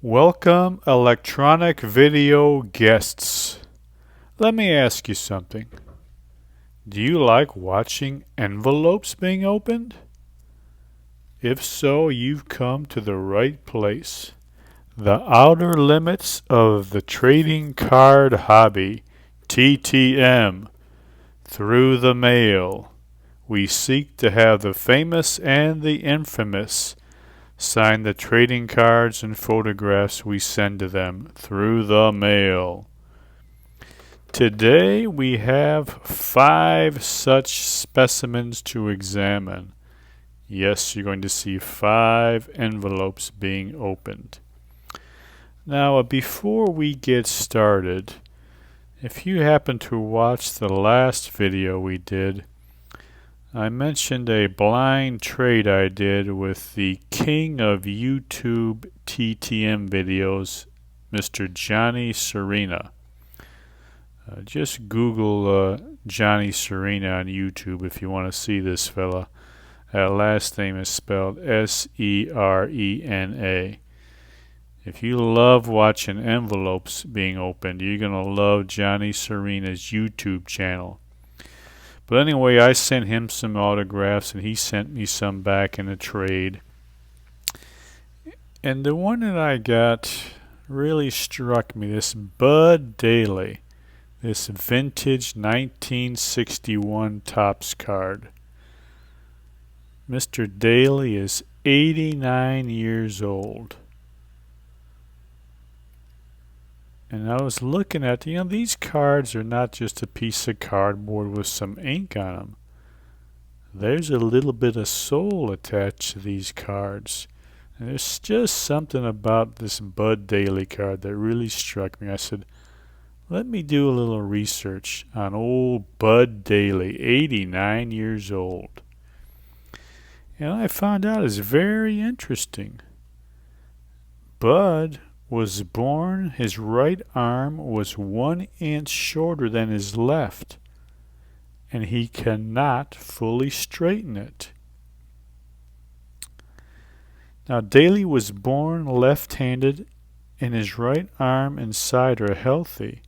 Welcome, electronic video guests. Let me ask you something. Do you like watching envelopes being opened? If so, you've come to the right place. The outer limits of the trading card hobby, TTM, through the mail. We seek to have the famous and the infamous sign the trading cards and photographs we send to them through the mail. Today we have 5 such specimens to examine. Yes, you're going to see 5 envelopes being opened. Now, before we get started, if you happen to watch the last video we did, I mentioned a blind trade I did with the king of YouTube TTM videos, Mr. Johnny Serena. Just Google Johnny Serena on YouTube if you want to see this fella. Last name is spelled Serena. If you love watching envelopes being opened, you're going to love Johnny Serena's YouTube channel. But anyway, I sent him some autographs and he sent me some back in a trade. And the one that I got really struck me, this Bud Daley, this vintage 1961 Topps card. Mr. Daley is 89 years old. And I was looking at, these cards are not just a piece of cardboard with some ink on them. There's a little bit of soul attached to these cards. And there's just something about this Bud Daley card that really struck me. I said, let me do a little research on old Bud Daley, 89 years old. And I found out it's very interesting. Bud was born, his right arm was 1 inch shorter than his left, and he cannot fully straighten it. Now, Daley was born left-handed, and his right arm and side are healthy,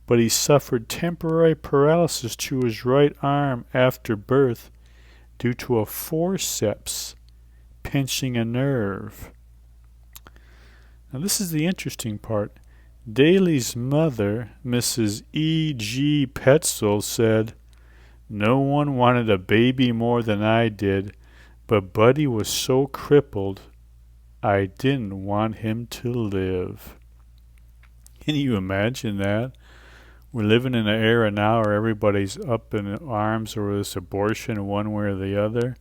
but he suffered temporary paralysis to his right arm after birth due to a forceps pinching a nerve. Now, this is the interesting part. Daley's mother, Mrs. E.G. Petzel, said, "No one wanted a baby more than I did, but Buddy was so crippled, I didn't want him to live." Can you imagine that? We're living in an era now where everybody's up in arms over this abortion one way or the other.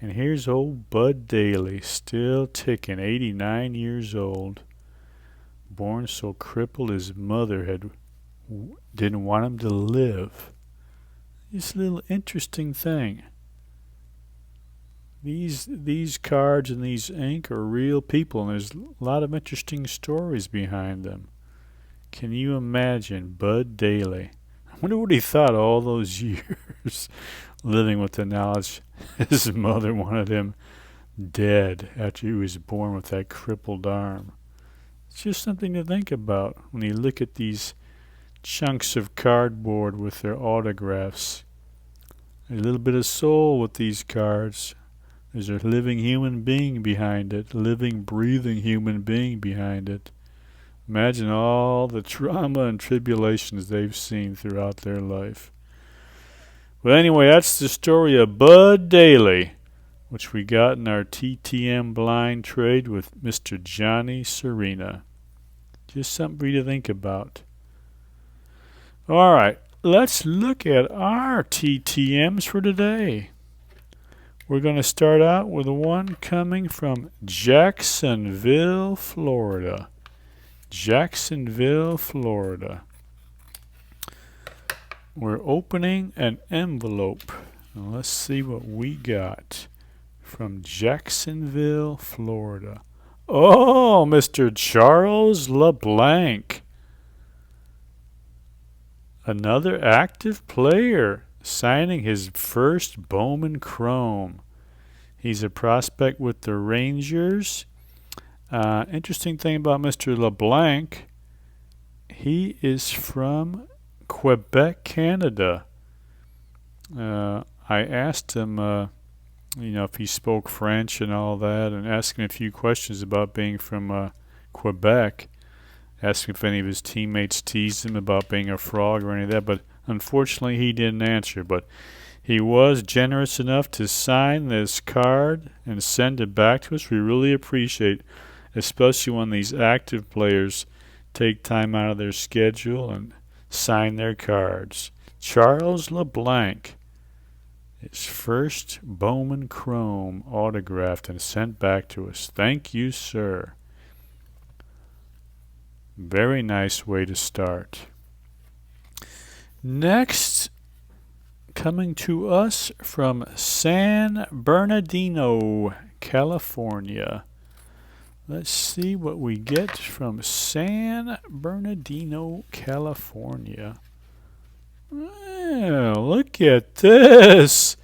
And here's old Bud Daley, still ticking, 89 years old. Born so crippled his mother didn't want him to live. This little interesting thing. These cards and these ink are real people, and there's a lot of interesting stories behind them. Can you imagine Bud Daley? I wonder what he thought all those years living with the knowledge his mother wanted him dead after he was born with that crippled arm. It's just something to think about when you look at these chunks of cardboard with their autographs. A little bit of soul with these cards. There's a living human being behind it, living, breathing human being behind it. Imagine all the trauma and tribulations they've seen throughout their life. But anyway, that's the story of Bud Daley, which we got in our TTM blind trade with Mr. Johnny Serena. Just something for you to think about. All right, let's look at our TTMs for today. We're going to start out with one coming from Jacksonville, Florida. Jacksonville, Florida. We're opening an envelope. Now let's see what we got from Jacksonville, Florida. Oh, Mr. Charles Leblanc. Another active player signing his first Bowman Chrome. He's a prospect with the Rangers. Interesting thing about Mr. Leblanc, he is from Quebec, Canada. I asked him, if he spoke French and all that, and asked him a few questions about being from Quebec. Asked him if any of his teammates teased him about being a frog or any of that, but unfortunately he didn't answer. But he was generous enough to sign this card and send it back to us. We really appreciate, especially when these active players take time out of their schedule and sign their cards. Charles LeBlanc, his first Bowman Chrome autographed and sent back to us. Thank you, sir. Very nice way to start. Next, coming to us from San Bernardino, California. Let's see what we get from San Bernardino, California. Oh, look at this.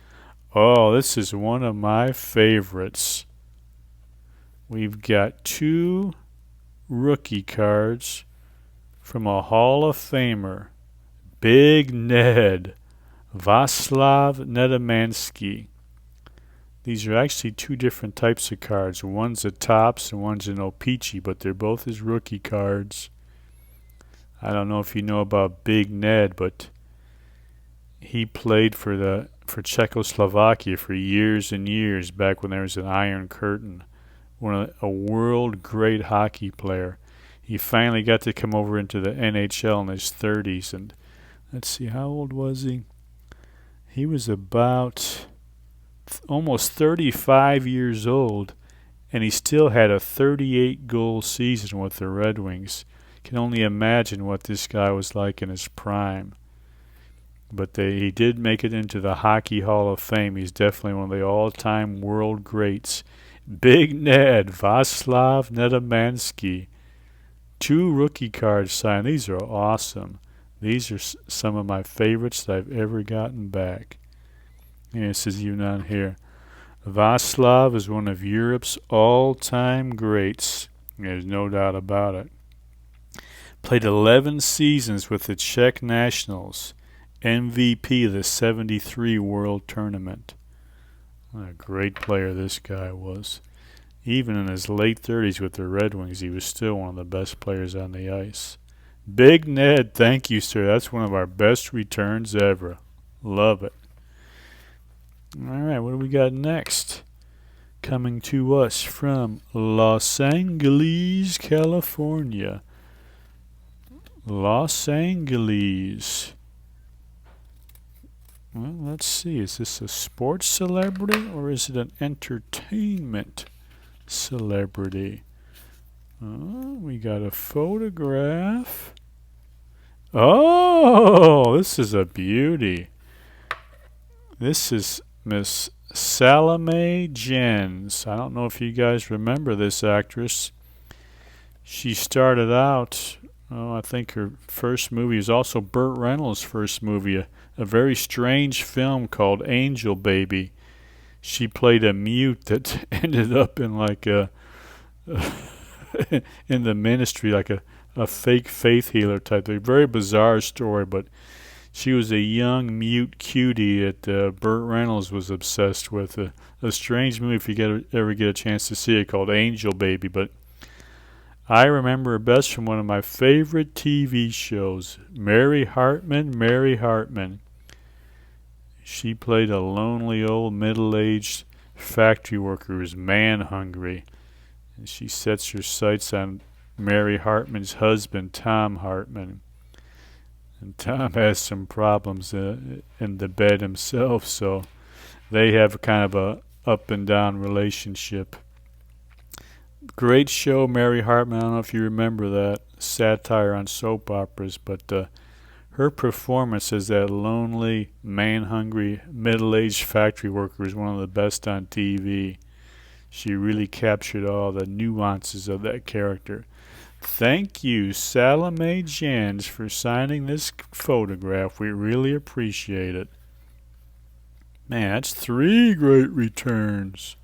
Oh, this is one of my favorites. We've got 2 rookie cards from a Hall of Famer, Big Ned, Václav Nedemansky. These are actually 2 different types of cards. One's a Topps and one's an O-Pee-Chee, but they're both his rookie cards. I don't know if you know about Big Ned, but he played for Czechoslovakia for years and years back when there was an Iron Curtain. A world great hockey player. He finally got to come over into the NHL in his 30s, and let's see, how old was he? He was about almost 35 years old, and he still had a 38-goal season with the Red Wings. Can only imagine what this guy was like in his prime. But he did make it into the Hockey Hall of Fame. He's definitely one of the all-time world greats. Big Ned, Václav Nedemansky. 2 rookie cards signed. These are awesome. These are some of my favorites that I've ever gotten back. And it says even on here, Václav is one of Europe's all-time greats. There's no doubt about it. Played 11 seasons with the Czech Nationals. MVP of the '73 World Tournament. What a great player this guy was. Even in his late 30s with the Red Wings, he was still one of the best players on the ice. Big Ned, thank you, sir. That's one of our best returns ever. Love it. All right, what do we got next? Coming to us from Los Angeles, California. Los Angeles. Well, let's see. Is this a sports celebrity or is it an entertainment celebrity? We got a photograph. Oh, this is a beauty. This is Miss Salome Jens. I don't know if you guys remember this actress. She started out, I think her first movie is also Burt Reynolds' first movie, a very strange film called Angel Baby. She played a mute that ended up in like a in the ministry, like a fake faith healer type thing. Very bizarre story, but she was a young mute cutie that Burt Reynolds was obsessed with. A strange movie if you ever get a chance to see it, called Angel Baby. But I remember her best from one of my favorite TV shows, Mary Hartman. Mary Hartman. She played a lonely old middle-aged factory worker who's man-hungry. And she sets her sights on Mary Hartman's husband, Tom Hartman. And Tom has some problems in the bed himself, so they have kind of a up-and-down relationship. Great show, Mary Hartman. I don't know if you remember that. Satire on soap operas, but her performance as that lonely, man-hungry, middle-aged factory worker is one of the best on TV. She really captured all the nuances of that character. Thank you, Salome Jens, for signing this photograph. We really appreciate it. Man, that's 3 great returns.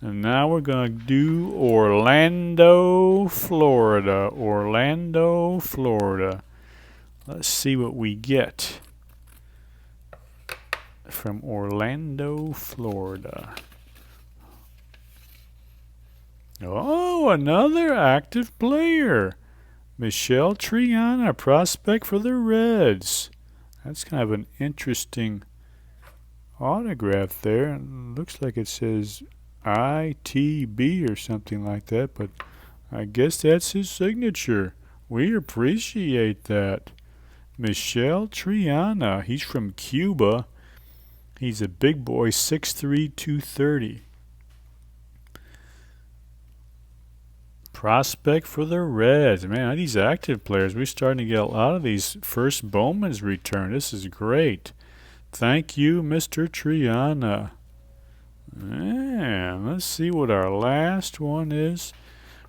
And now we're going to do Orlando, Florida. Orlando, Florida. Let's see what we get from Orlando, Florida. Oh, another active player. Michelle Triana, prospect for the Reds. That's kind of an interesting autograph there. It looks like it says ITB or something like that, but I guess that's his signature. We appreciate that. Michelle Triana, he's from Cuba. He's a big boy, 6'3", 230. Prospect for the Reds. Man, these active players, we're starting to get a lot of these first Bowman's return. This is great. Thank you, Mr. Triana. And let's see what our last one is.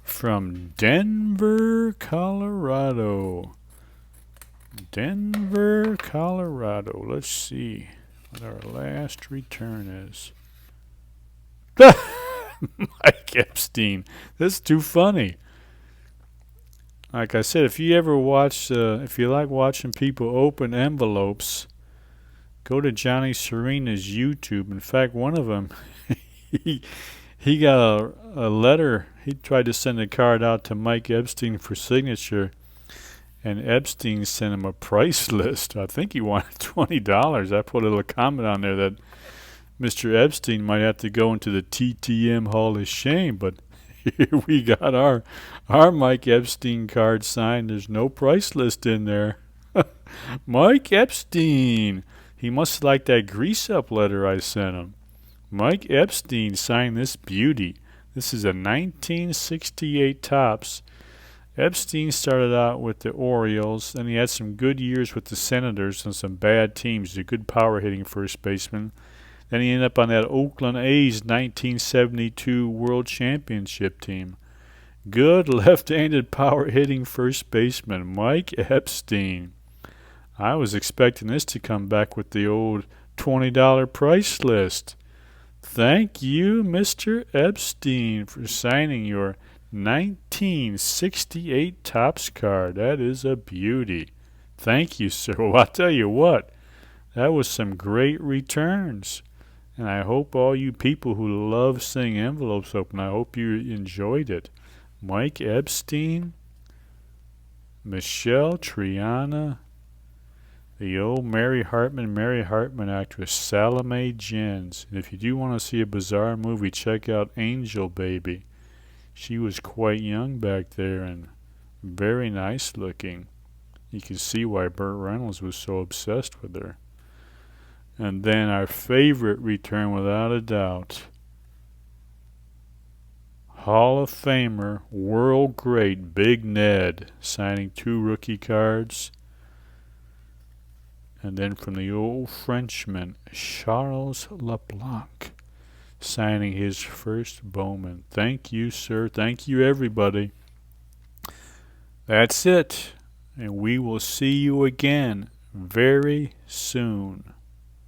From Denver, Colorado. Denver, Colorado. Let's see what our last return is. Mike Epstein. This is too funny. Like I said, if you ever watch, if you like watching people open envelopes, go to Johnny Serena's YouTube. In fact, one of them, he got a letter. He tried to send a card out to Mike Epstein for signature, and Epstein sent him a price list. I think he wanted $20. I put a little comment on there that Mr. Epstein might have to go into the TTM Hall of Shame, but here we got our Mike Epstein card signed. There's no price list in there. Mike Epstein. He must like that grease-up letter I sent him. Mike Epstein signed this beauty. This is a 1968 Topps. Epstein started out with the Orioles, and he had some good years with the Senators and some bad teams. He's a good power-hitting first baseman. Then he ended up on that Oakland A's 1972 World Championship team. Good left-handed power-hitting first baseman, Mike Epstein. I was expecting this to come back with the old $20 price list. Thank you, Mr. Epstein, for signing your 1968 Topps card. That is a beauty. Thank you, sir. Well, I'll tell you what, that was some great returns. And I hope all you people who love seeing envelopes open, I hope you enjoyed it. Mike Epstein, Michelle Triana, the old Mary Hartman actress, Salome Jens. And if you do want to see a bizarre movie, check out Angel Baby. She was quite young back there and very nice looking. You can see why Burt Reynolds was so obsessed with her. And then our favorite return, without a doubt, Hall of Famer, world great Big Ned, signing 2 rookie cards. And then from the old Frenchman, Charles Leblanc, signing his first Bowman. Thank you, sir. Thank you, everybody. That's it. And we will see you again very soon.